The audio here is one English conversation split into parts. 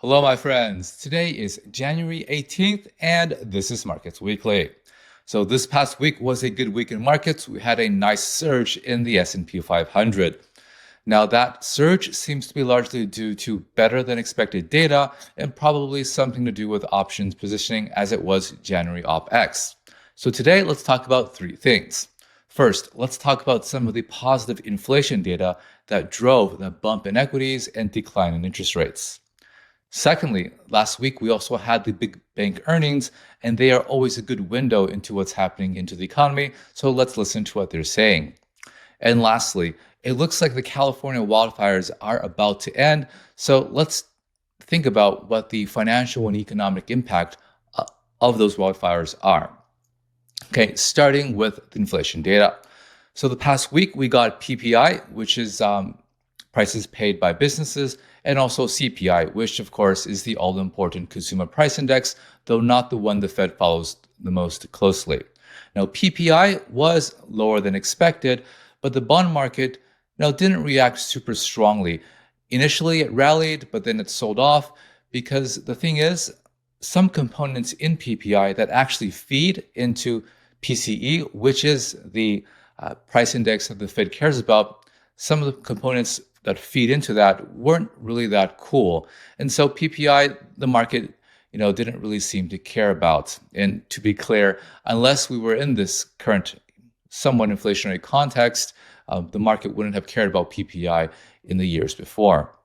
Hello, my friends. Today is January 18th, and this is Markets Weekly. So this past week was a good week in markets. We had a nice surge in the S&P 500. Now that surge seems to be largely due to better than expected data and probably something to do with options positioning as it was January OpX. So today, let's talk about three things. First, let's talk about some of the positive inflation data that drove the bump in equities and decline in interest rates. Secondly, last week we also had the big bank earnings, and they are always a good window into what's happening into the economy. So let's listen to what they're saying. And lastly, it looks like the California wildfires are about to end. So let's think about what the financial and economic impact of those wildfires are. Okay, starting with the inflation data. So the past week we got PPI, which is prices paid by businesses, and also CPI, which of course is the all-important consumer price index, though not the one the Fed follows the most closely. Now, PPI was lower than expected, but the bond market didn't react super strongly. Initially, it rallied, but then it sold off because the thing is, some components in PPI that actually feed into PCE, which is the price index that the Fed cares about, some of the components that feed into that weren't really that cool. And so PPI, the market, didn't really seem to care about. And to be clear, unless we were in this current somewhat inflationary context, the market wouldn't have cared about PPI in the years before.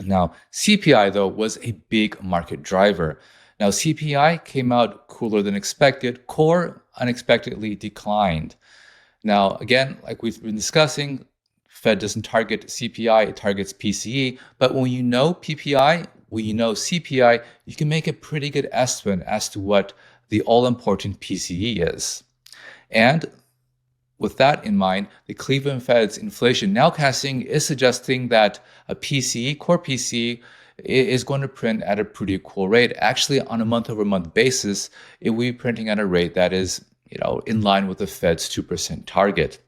Now, CPI, though, was a big market driver. Now, CPI came out cooler than expected. Core unexpectedly declined. Now, again, like we've been discussing, Fed doesn't target CPI, it targets PCE. But when you know PPI, when you know CPI, you can make a pretty good estimate as to what the all-important PCE is. And with that in mind, the Cleveland Fed's inflation nowcasting is suggesting that a PCE, core PCE, is going to print at a pretty cool rate. Actually, on a month-over-month basis, it will be printing at a rate that is in line with the Fed's 2% target.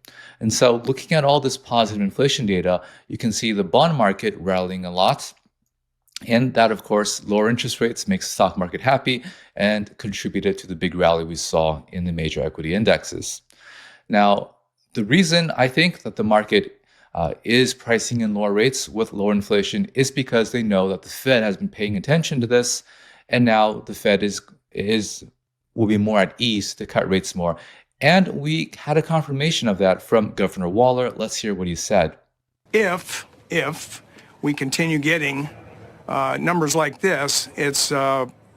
And so looking at all this positive inflation data, you can see the bond market rallying a lot. And that, of course, lower interest rates makes the stock market happy and contributed to the big rally we saw in the major equity indexes. Now, the reason I think that the market is pricing in lower rates with lower inflation is because they know that the Fed has been paying attention to this, and now the Fed will be more at ease to cut rates more. And we had a confirmation of that from Governor Waller. Let's hear what he said. If we continue getting numbers like this, it's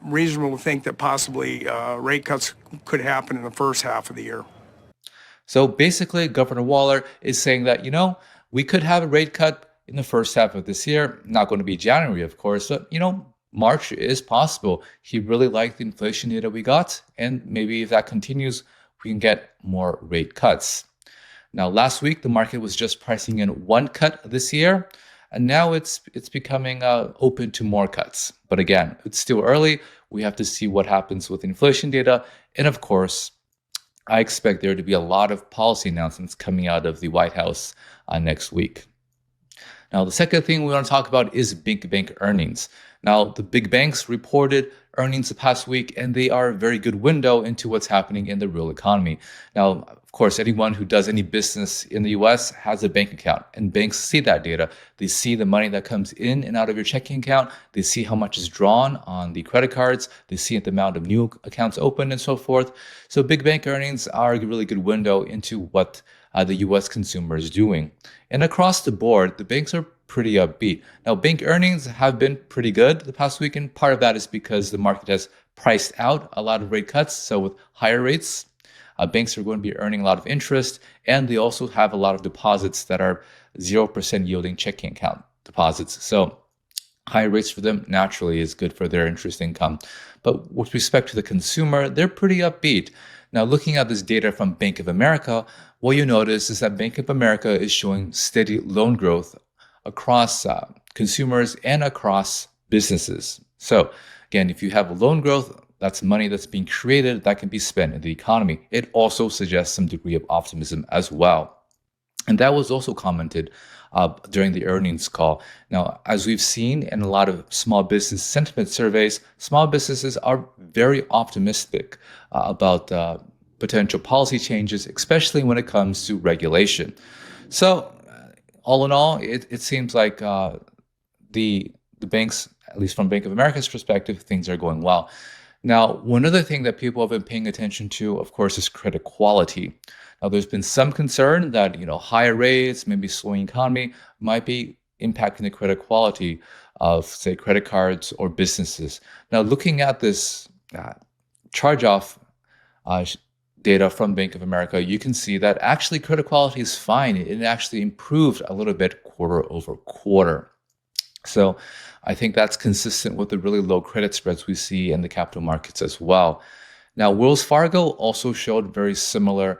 reasonable to think that possibly rate cuts could happen in the first half of the year. So basically, Governor Waller is saying that, we could have a rate cut in the first half of this year. Not going to be January, of course, but, March is possible. He really liked the inflation data we got, and maybe if that continues, we can get more rate cuts. Now, last week, the market was just pricing in one cut this year, and now it's becoming open to more cuts. But again, it's still early. We have to see what happens with inflation data. And of course, I expect there to be a lot of policy announcements coming out of the White House next week. Now, the second thing we want to talk about is big bank earnings. Now, the big banks reported earnings the past week, and they are a very good window into what's happening in the real economy. Now, of course, anyone who does any business in the US has a bank account, and banks see that data. They see the money that comes in and out of your checking account. They see how much is drawn on the credit cards. They see the amount of new accounts opened and so forth. So big bank earnings are a really good window into what the US consumer is doing. And across the board, the banks are pretty upbeat. Now, bank earnings have been pretty good the past week, and part of that is because the market has priced out a lot of rate cuts. So with higher rates, banks are going to be earning a lot of interest, and they also have a lot of deposits that are 0% yielding checking account deposits. So higher rates for them naturally is good for their interest income. But with respect to the consumer, they're pretty upbeat. Now, looking at this data from Bank of America, what you notice is that Bank of America is showing steady loan growth across consumers and across businesses. So again, if you have loan growth, that's money that's being created that can be spent in the economy. It also suggests some degree of optimism as well. And that was also commented during the earnings call. Now, as we've seen in a lot of small business sentiment surveys, small businesses are very optimistic about potential policy changes, especially when it comes to regulation. So, all in all, it seems like the banks, at least from Bank of America's perspective, things are going well. Now, one other thing that people have been paying attention to, of course, is credit quality. Now, there's been some concern that higher rates, maybe slowing economy, might be impacting the credit quality of, say, credit cards or businesses. Now, looking at this charge-off uh, data from Bank of America, you can see that actually credit quality is fine. It actually improved a little bit quarter over quarter. So I think that's consistent with the really low credit spreads we see in the capital markets as well. Now, Wells Fargo also showed very similar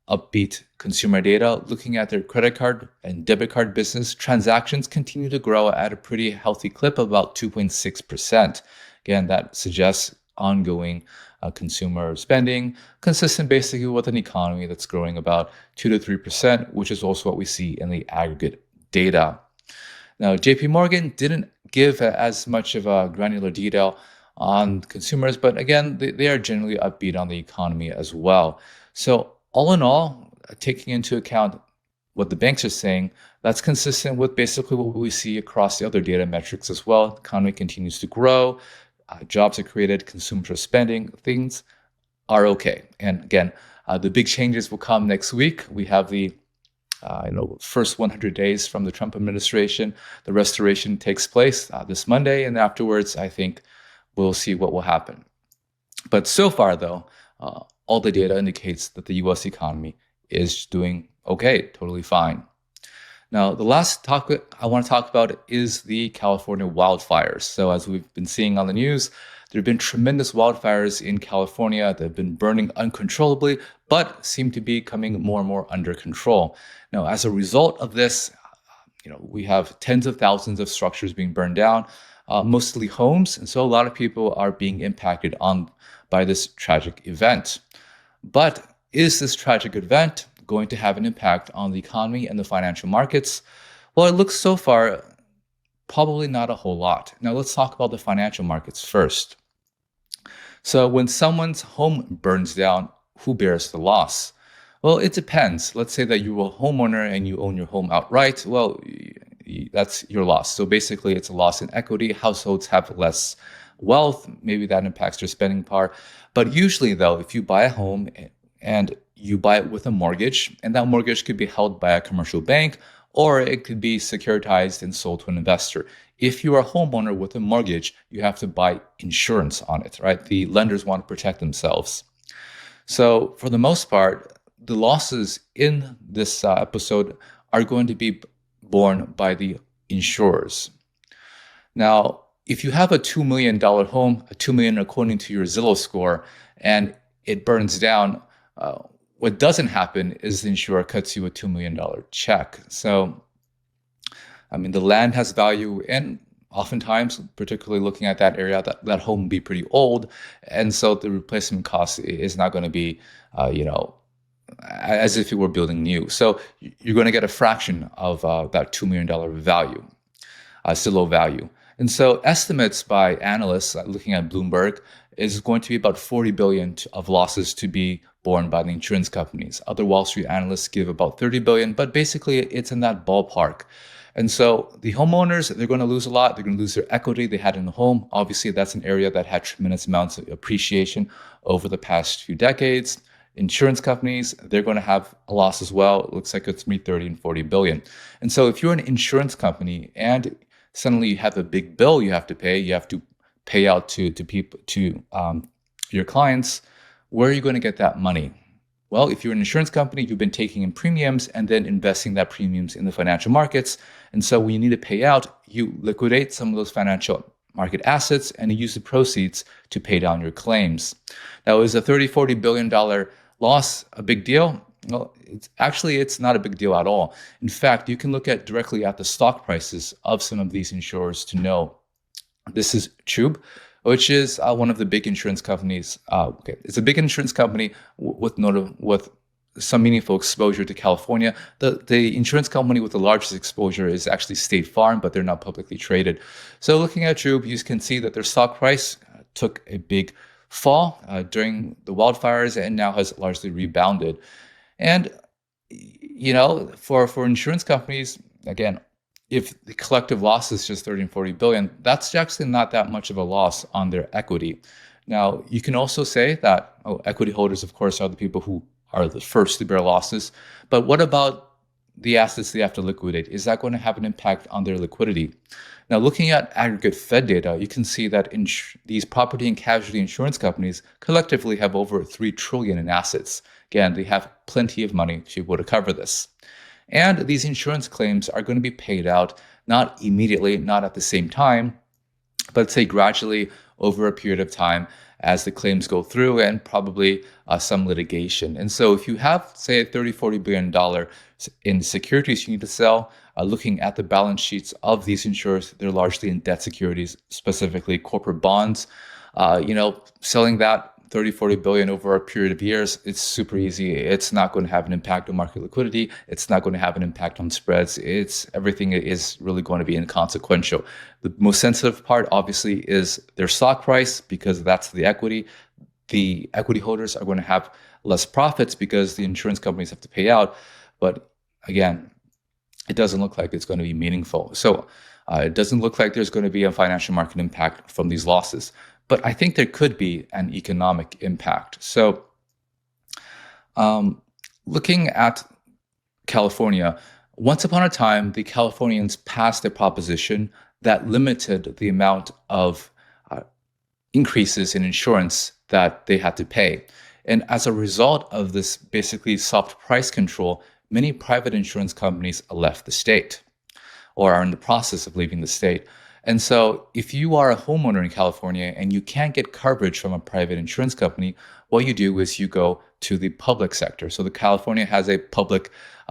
upbeat consumer data. Looking at their credit card and debit card business, transactions continue to grow at a pretty healthy clip of about 2.6%. Again, that suggests ongoing consumer spending, consistent basically with an economy that's growing about 2 to 3%, which is also what we see in the aggregate data. Now, JP Morgan didn't give as much of a granular detail on consumers, but again, they are generally upbeat on the economy as well. So all in all, taking into account what the banks are saying, that's consistent with basically what we see across the other data metrics as well. The economy continues to grow, jobs are created, consumers are spending, things are okay. And again, the big changes will come next week. We have the first 100 days from the Trump administration. The restoration takes place this Monday, and afterwards, I think we'll see what will happen. But so far, though, all the data indicates that the U.S. economy is doing okay, totally fine. Now, the last topic I want to talk about is the California wildfires. So as we've been seeing on the news, there have been tremendous wildfires in California that have been burning uncontrollably, but seem to be coming more and more under control. Now, as a result of this, we have tens of thousands of structures being burned down, mostly homes. And so a lot of people are being impacted by this tragic event. But is this tragic event going to have an impact on the economy and the financial markets? Well, it looks so far probably not a whole lot. Now let's talk about the financial markets first. So when someone's home burns down, who bears the loss? Well, it depends. Let's say that you're a homeowner and you own your home outright. Well, that's your loss. So basically, it's a loss in equity. Households have less wealth. Maybe that impacts their spending power. But usually, though, if you buy a home and you buy it with a mortgage, and that mortgage could be held by a commercial bank, or it could be securitized and sold to an investor. If you are a homeowner with a mortgage, you have to buy insurance on it, right? The lenders want to protect themselves. So for the most part, the losses in this episode are going to be borne by the insurers. Now, if you have a $2 million home, a $2 million according to your Zillow score, and it burns down, what doesn't happen is the insurer cuts you a $2 million check. So, I mean, the land has value, and oftentimes, particularly looking at that area, that home will be pretty old. And so the replacement cost is not going to be, as if you were building new. So you're going to get a fraction of that $2 million value, still low value. And so estimates by analysts looking at Bloomberg is going to be about 40 billion of losses to be borne by the insurance companies. Other Wall Street analysts give about 30 billion, but basically it's in that ballpark. And so the homeowners, they're going to lose a lot. They're going to lose their equity they had in the home. Obviously, that's an area that had tremendous amounts of appreciation over the past few decades. Insurance companies, they're going to have a loss as well. It looks like it's between 30 and 40 billion. And so if you're an insurance company and suddenly you have a big bill you have to pay out to people, to your clients, where are you going to get that money? Well, if you're an insurance company, you've been taking in premiums and then investing that premiums in the financial markets. And so when you need to pay out, you liquidate some of those financial market assets and you use the proceeds to pay down your claims. Now, is a $30-40 billion loss a big deal? Well, it's not a big deal at all. In fact, you can look directly at the stock prices of some of these insurers to know. This is Chubb, which is one of the big insurance companies. It's a big insurance company with some meaningful exposure to California. The insurance company with the largest exposure is actually State Farm, but they're not publicly traded. So looking at Troop, you can see that their stock price took a big fall during the wildfires and now has largely rebounded. And for insurance companies, again, if the collective loss is just 30 and 40 billion, that's actually not that much of a loss on their equity. Now, you can also say that equity holders, of course, are the people who are the first to bear losses. But what about the assets they have to liquidate? Is that going to have an impact on their liquidity? Now, looking at aggregate Fed data, you can see that these property and casualty insurance companies collectively have over 3 trillion in assets. Again, they have plenty of money to be able to cover this. And these insurance claims are going to be paid out not immediately, not at the same time, but say gradually over a period of time as the claims go through and probably some litigation. And so if you have, say, $30-40 billion in securities you need to sell, looking at the balance sheets of these insurers, they're largely in debt securities, specifically corporate bonds. Selling that 30-40 billion over a period of years, it's super easy. It's not going to have an impact on market liquidity. It's not going to have an impact on spreads. Everything is really going to be inconsequential. The most sensitive part, obviously, is their stock price, because that's the equity. The equity holders are going to have less profits because the insurance companies have to pay out. But again, it doesn't look like it's going to be meaningful. So it doesn't look like there's going to be a financial market impact from these losses. But I think there could be an economic impact. So looking at California, once upon a time, the Californians passed a proposition that limited the amount of increases in insurance that they had to pay. And as a result of this basically soft price control, many private insurance companies left the state or are in the process of leaving the state. And so if you are a homeowner in California and you can't get coverage from a private insurance company, what you do is you go to the public sector. So California has a public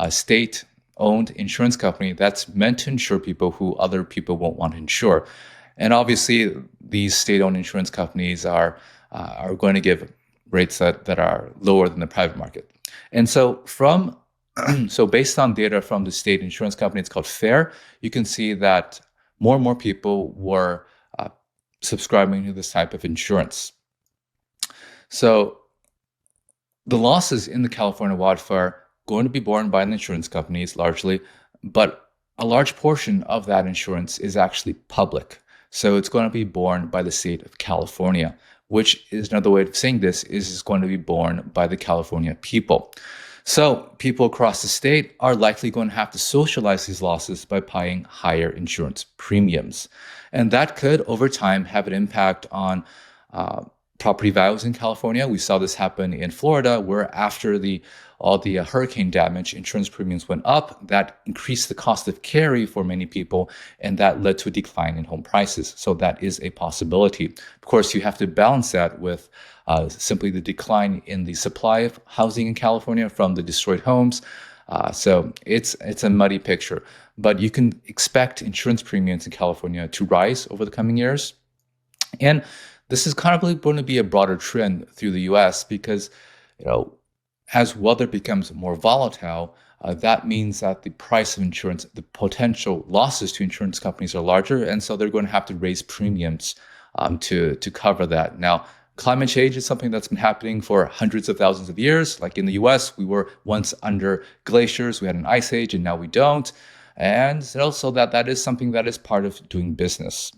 state-owned insurance company that's meant to insure people who other people won't want to insure. And obviously, these state-owned insurance companies are going to give rates that are lower than the private market. And so based on data from the state insurance company, it's called FAIR, you can see that more and more people were subscribing to this type of insurance. So the losses in the California wildfire going to be borne by the insurance companies largely, but a large portion of that insurance is actually public. So it's going to be borne by the state of California, which is another way of saying this is going to be borne by the California people. So people across the state are likely going to have to socialize these losses by paying higher insurance premiums. And that could, over time, have an impact on property values in California. We saw this happen in Florida, where after all the hurricane damage, insurance premiums went up. That increased the cost of carry for many people, and that led to a decline in home prices. So that is a possibility. Of course, you have to balance that with simply the decline in the supply of housing in California from the destroyed homes. So it's a muddy picture. But you can expect insurance premiums in California to rise over the coming years. And this is kind of going to be a broader trend through the U.S. because, as weather becomes more volatile, that means that the price of insurance, the potential losses to insurance companies are larger, and so they're going to have to raise premiums to cover that. Now, climate change is something that's been happening for hundreds of thousands of years. Like in the U.S., we were once under glaciers, we had an ice age, and now we don't. And so that is something that is part of doing business.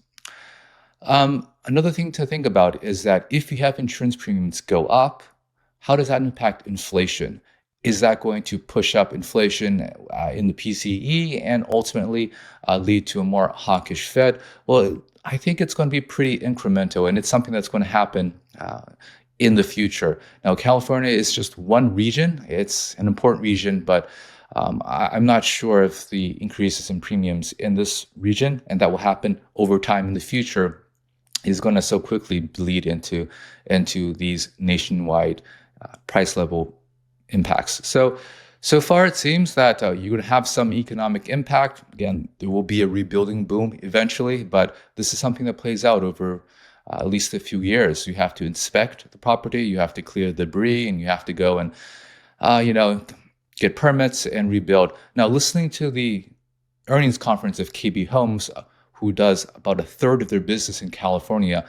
Another thing to think about is that if you have insurance premiums go up, how does that impact inflation? Is that going to push up inflation in the PCE and ultimately lead to a more hawkish Fed? Well, I think it's going to be pretty incremental, and it's something that's going to happen in the future. Now, California is just one region. It's an important region, but I'm not sure if the increases in premiums in this region, and that will happen over time in the future, is going to so quickly bleed into these nationwide price level impacts. So far, it seems that you're going to have some economic impact. Again, there will be a rebuilding boom eventually, but this is something that plays out over at least a few years. You have to inspect the property, you have to clear debris, and you have to go and you know, get permits and rebuild. Now, listening to the earnings conference of KB Homes, who does about a third of their business in California,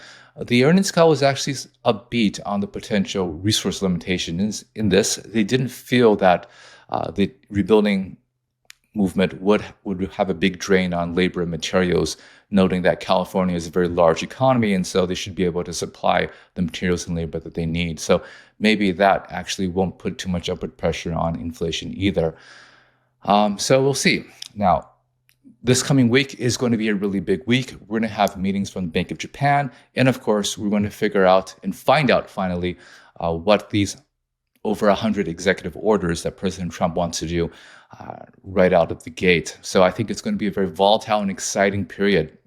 the earnings call was actually upbeat on the potential resource limitations in this. They didn't feel that the rebuilding movement would have a big drain on labor and materials, noting that California is a very large economy, and so they should be able to supply the materials and labor that they need. So maybe that actually won't put too much upward pressure on inflation either. So we'll see. Now, this coming week is going to be a really big week. We're going to have meetings from the Bank of Japan. And of course, we're going to figure out and find out finally what these over 100 executive orders that President Trump wants to do right out of the gate. So I think it's going to be a very volatile and exciting period.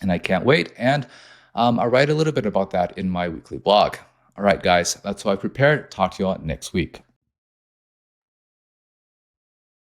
And I can't wait. And I'll write a little bit about that in my weekly blog. All right, guys, that's what I prepared. Talk to you all next week.